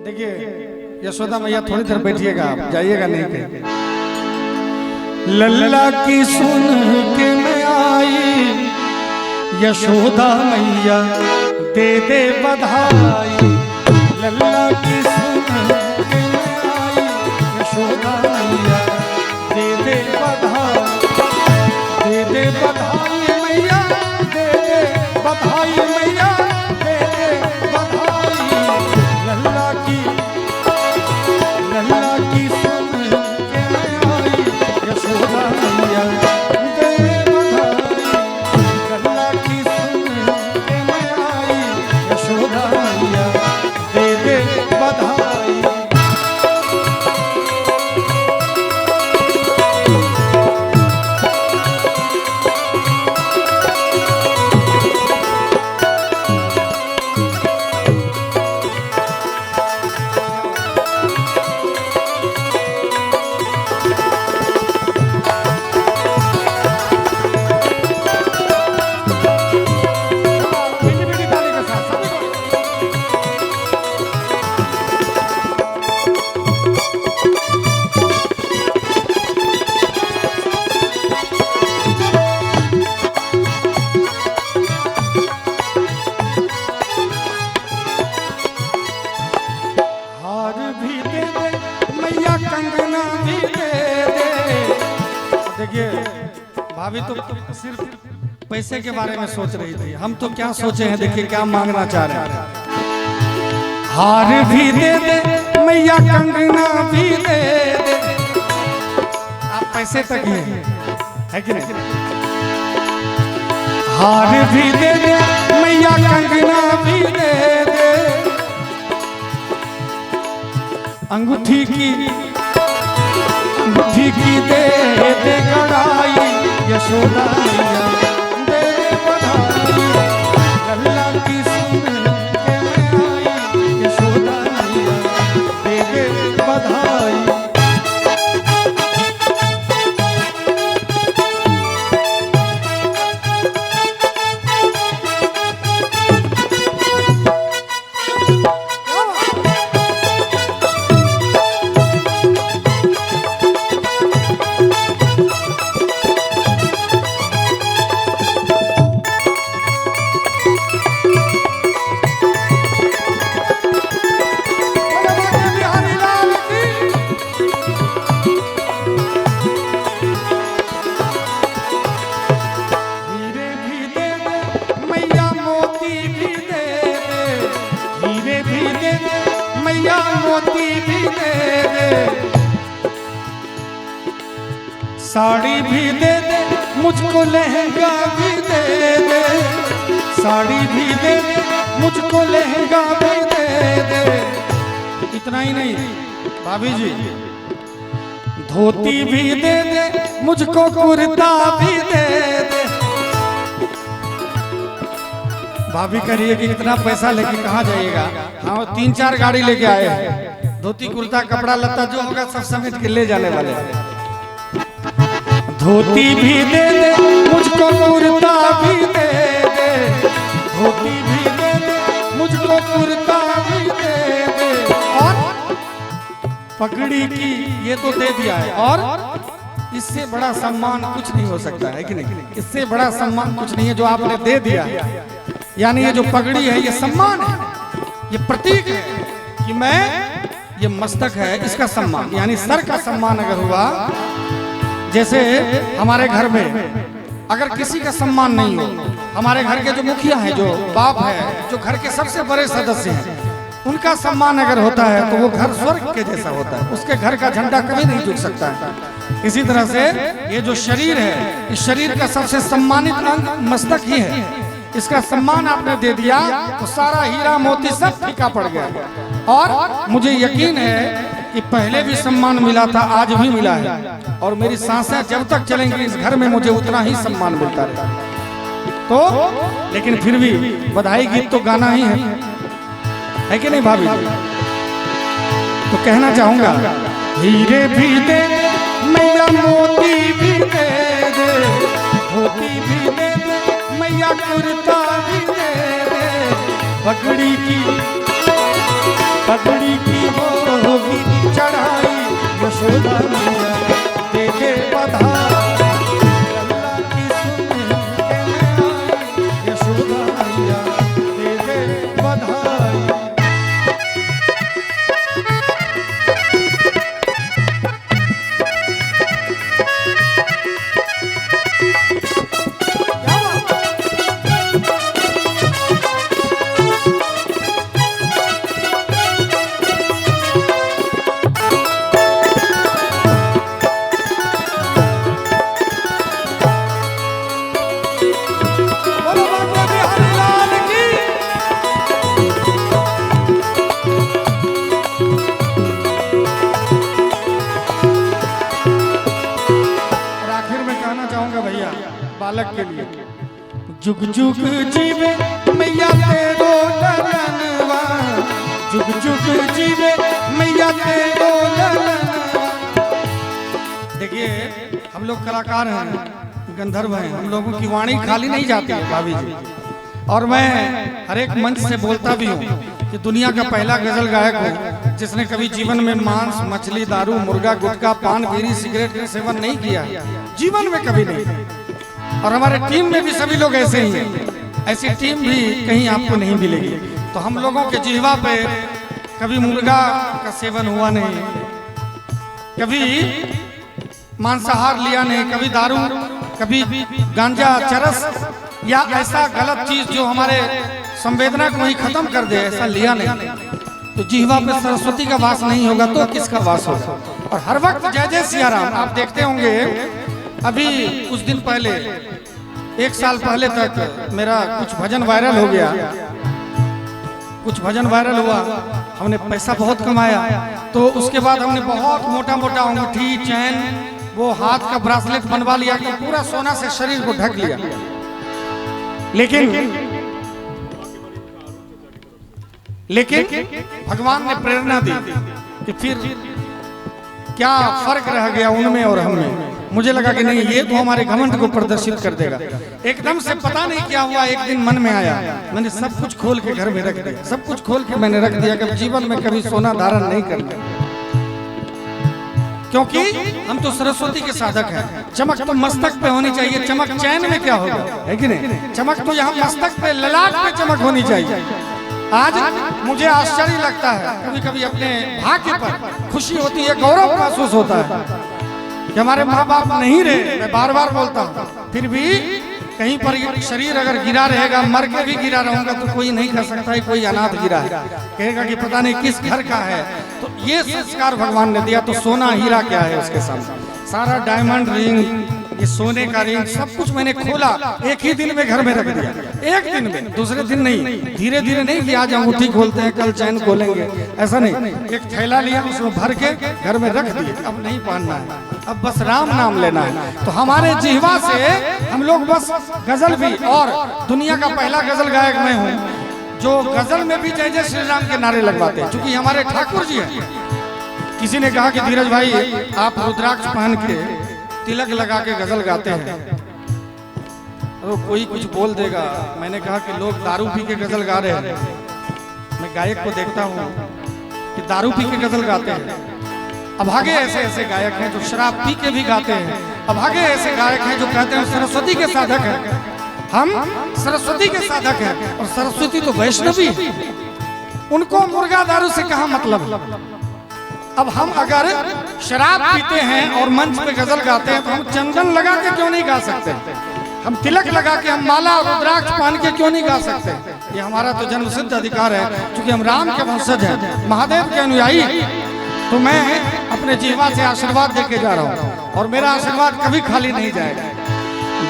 देखिए यशोदा मैया थोड़ी देर बैठिएगा, आप जाइएगा नहीं कहीं। लल्ला की सुन के मैं आई, यशोदा मैया दे दे बधाई। लल्ला की सुन के मैं आई, यशोदा मैया दे दे बधाई। दे दे बधाई मैया, दे दे बधाई मैया, दे दे बधाई। लल्ला की सुन के मैं आई, यशोदा मैया दे बधाई। लल्ला की सुन के मैं आई, यशोदा मैया दे दे बधाई। देखिए भाभी तो सिर्फ पैसे के बारे में सोच रही थी, हम तो क्या सोचे हैं, देखिए क्या मांगना चाह रहे हैं। हार भी दे दे मैया, कंगना भी दे दे। आप पैसे तक ही है कि नहीं? हार भी दे दे मैया, कंगना भी दे दे। अंगूठी की दे दे गड़ाई, यशोदा मैया दे बधाई। लल्ला की सुन के मैं आई, यशोदा मैया दे दे बधाई। मोती भी दे दे, साड़ी भी दे दे, मुझको लहंगा भी दे दे। साड़ी भी दे दे, मुझको लहंगा भी दे दे। इतना ही नहीं भाभी जी, धोती भी दे दे, मुझको कुर्ता भी दे दे। भाभी करिए कि इतना पैसा लेके कहाँ जाइएगा? हाँ 3-4 गाड़ी लेके आए हैं, धोती कुर्ता कपड़ा लत्ता जो होगा सब समेट के ले जाने वाले। धोती भी दे दे, मुझको कुर्ता भी दे दे। धोती भी दे दे, मुझको कुर्ता भी दे दे। और पगड़ी की ये तो दे दिया है, और इससे बड़ा सम्मान कुछ नहीं हो सकता है कि नहीं? इससे बड़ा सम्मान कुछ नहीं है जो आपने दे दिया है। यानी ये जो पगड़ी है ये सम्मान है, ये प्रतीक है कि मैं, ये मस्तक है इसका सम्मान, यानी सर का सम्मान अगर हुआ। जैसे हमारे घर में अगर किसी का सम्मान नहीं हो, हमारे घर के जो मुखिया है, जो बाप है, जो घर के सबसे बड़े सदस्य हैं, उनका सम्मान अगर होता है तो वो घर स्वर्ग के जैसा होता है, उसके घर का झंडा कभी नहीं झुक सकता है। इसी तरह से ये जो शरीर है, इस शरीर का सबसे सम्मानित अंग मस्तक ही है। इसका सम्मान आपने दे दिया तो सारा हीरा मोती सब फीका पड़ गया। और मुझे यकीन है कि पहले भी सम्मान मिला था, आज भी मिला है, और मेरी सांसें जब तक चलेंगी इस घर में मुझे उतना ही सम्मान मिलता रहेगा। तो लेकिन फिर भी बधाई गीत तो गाना ही है कि नहीं भाभी? तो कहना चाहूंगा, हीरे भी दे मैया, मोती भी दे दे। धोती भी दे दे मैया, कुर्ता भी दे दे। पगड़ी की यशोदा मैया दे दे बधाई। लल्ला की सुन के मैं आई, यशोदा मैया दे दे बधाई। बालक के लिए जुग जुग जीवे मैया तेरो ललनवा, जुग जुग जीवे मैया तेरो ललनवा। देखिए हम लोग कलाकार हैं, गंधर्व हैं, हम लोगों की वाणी खाली नहीं जाती है भाभी जी। और मैं हर एक मंच से बोलता भी हूँ कि दुनिया का पहला गजल गायक हूँ जिसने कभी जीवन में मांस, मछली, दारू, मुर्गा, गुटखा, पान, बीड़ी, सिगरेट का सेवन नहीं किया, जीवन में कभी नहीं। और हमारे टीम में भी सभी लोग ऐसे ही हैं, ऐसी टीम भी कहीं आपको नहीं मिलेगी। तो हम लोगों के जिह्वा पे कभी मुर्गा का सेवन हुआ नहीं, कभी मांसाहार लिया नहीं, कभी दारू, कभी गांजा, चरस या ऐसा गलत चीज जो हमारे संवेदना को ही खत्म कर दे, ऐसा लिया नहीं। तो जिह्वा पे सरस्वती का वास नहीं होगा तो किसका वास होगा। और हर वक्त जय जय सिया राम। आप देखते होंगे अभी कुछ दिन पहले, एक साल पहले तक मेरा कुछ भजन वायरल हो गया, कुछ भजन वायरल हुआ, हमने पैसा बहुत कमाया। तो उसके बाद हमने बहुत मोटा मोटा अंगूठी, चैन, वो हाथ का ब्रासलेट बनवा लिया कि पूरा सोना से शरीर को ढक लिया। लेकिन भगवान ने प्रेरणा दी कि फिर क्या फर्क रह गया उनमें और हमें। मुझे लगा कि नहीं, ये तो हमारे घमंड को प्रदर्शित कर देगा। एकदम से पता नहीं क्या हुआ, एक दिन मन में आया, मैंने सब कुछ खोल के घर में रख दिया, सब कुछ खोल के मैंने रख दिया कि जीवन में कभी सोना धारण नहीं करना, क्योंकि हम तो सरस्वती के साधक हैं। चमक तो मस्तक पे होनी चाहिए, चमक चैन में क्या होगा, है कि नहीं। चमक तो यहाँ मस्तक पे, ललाट पे चमक होनी चाहिए। आज मुझे आश्चर्य लगता है, कभी कभी अपने भाग्य पर खुशी होती है, गौरव महसूस होता है कि हमारे माँ बाप नहीं रहे। मैं बार बार बोलता हूँ, फिर भी कहीं पर शरीर अगर गिरा रहेगा, मर के भी गिरा रहूंगा तो कोई नहीं कह सकता है कोई अनाथ गिरा है, कहेगा कि पता नहीं किस घर का है। तो ये संस्कार भगवान ने दिया। तो सोना हीरा क्या है उसके सामने, सारा डायमंड रिंग, ये सोने का रिंग, सब कुछ मैंने खोला, एक ही दिन में घर में रख दिया, एक दिन में, दूसरे दिन नहीं, धीरे धीरे नहीं कि आज अंगूठी खोलते हैं कल चैन खोलेंगे, ऐसा नहीं। एक थैला लिया, उसमें भर के घर में रख दिए, अब नहीं पहनना है, अब बस राम नाम लेना है। तो हमारे जिह्वा से हम लोग बस गजल भी, और दुनिया का पहला गजल गायक मैं हूँ जो गजल में भी जय जय श्री राम के नारे लगवाते हैं, क्योंकि हमारे ठाकुर जी हैं। किसी ने कहा कि धीरज भाई आप रुद्राक्ष पहन के तिलक लगा के गजल गाते हैं, तो कोई कुछ बोल देगा। मैंने कहा कि लोग दारू पी के गजल गा रहे हैं, मैं गायक को देखता हूँ कि दारू पी के गजल गाते हैं। अभागे ऐसे ऐसे गायक हैं जो शराब पी के भी गाते हैं, अभागे ऐसे गायक हैं जो कहते हैं सरस्वती के साधक हैं। हम सरस्वती के साधक हैं, और सरस्वती तो वैष्णवी है, उनको मुर्गा दारू से कहाँ मतलब। अब हम अगर शराब पीते हैं और मंच पे गजल गाते हैं तो हम चंदन लगा के क्यों नहीं गा सकते, हम तिलक लगा के, हम माला रुद्राक्ष पहन के क्यों नहीं गा सकते। ये हमारा तो जन्म सिद्ध अधिकार है, क्योंकि हम राम के वंशज हैं, महादेव के अनुयायी। तो मैं अपने जीवा से आशीर्वाद देके जा रहा हूँ, और मेरा आशीर्वाद कभी खाली नहीं जाएगा।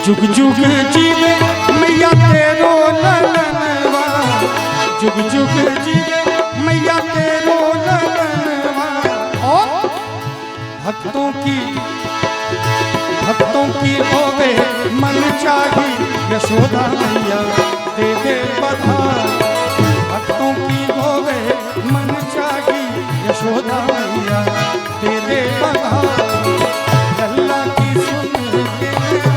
जुग जुग जीवे मैया तेरो ललनवा, जुग जुग जीवे मैया तेरो ललनवा। और भक्तों की होवे मन चाही, यशोदा मैया दे दे बधाई। भक्तों की होवे मन चाही, यशोदा मैया दे दे बधाई। लल्ला की सुन के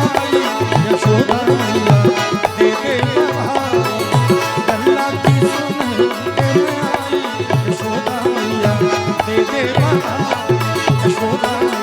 आई, यशोदा मैया दे दे बधाई। लल्ला की सुन के आई, यशोदा मैया दे दे बधाई। यशोदा